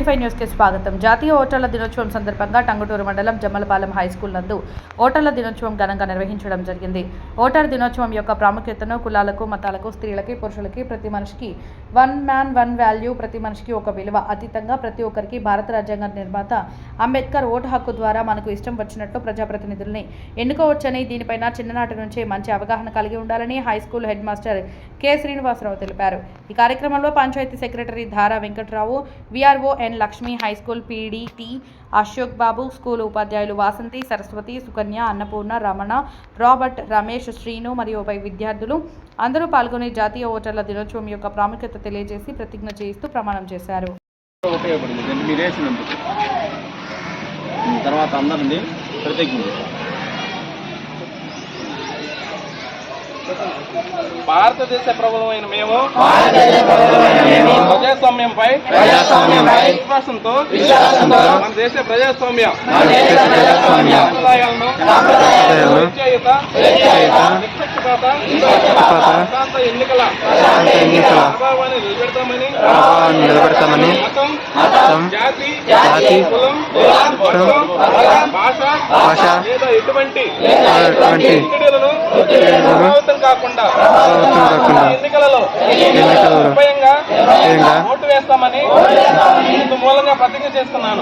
N5 news కి స్వాగతం. జాతీయ ఓటర్ల దినోత్సవం సందర్భంగా టంగుటూరు మండలం జమ్మలపాలెం హై స్కూల్ నందు ఓటర్ల దినోత్సవం ఘనంగా నిర్వహించడం జరిగింది. ఓటర్ దినోత్సవం యొక్క ప్రాముఖ్యతను కులాలకు, మతాలకు, స్త్రీలకి, పురుషులకి, ప్రతి మనిషికి వన్ మ్యాన్ వన్ వాల్యూ, ప్రతి మనిషికి ఒక విలువ అతీతంగా ప్రతి ఒక్కరికి భారత రాజ్యాంగ నిర్మాత అంబేద్కర్ ఓటు హక్కు ద్వారా మనకు ఇష్టం వచ్చినట్లు ప్రజాప్రతినిధుల్ని ఎన్నుకోవచ్చని, దీనిపైన చిన్ననాటి నుంచే మంచి అవగాహన కలిగి ఉండాలని high school head master K Srinivasarao తెలిపారు. ఈ కార్యక్రమంలో panchayat secretary Dhara Venkatrao, VRO N Lakshmi, high school PDT Ashok Babu, school ఉపాధ్యాయులు వాసంతి, సరస్వతి, సుకన్య, అన్నపూర్ణ, రమణ, రాబర్ట్, రమేష్, శ్రీను మరియు విద్యార్థులు అందరూ పాల్గొని జాతీయ ఓటర్ల దినోత్సవం యొక్క ప్రాముఖ్యత తెలియజేసి ప్రతిజ్ఞ చేయిస్తూ ప్రమాణం చేశారు. భారతదేశ ప్రభుత్వమైన మేము ప్రజాస్వామ్యంపై విశ్వాసంతో మన దేశ ప్రజాస్వామ్య సంప్రదాయాలను నిష్పక్షపాత ఎన్నికల ప్రభావాన్ని నిలబెడతామని మతం, జాతి, కులం, భాష లేదా ఎటువంటి ప్రభావితం కాకుండా ఎన్నికలలో నిర్భయంగా ఓటు వేస్తామని ఇందు మూలంగా ప్రతిజ్ఞ చేస్తున్నాను.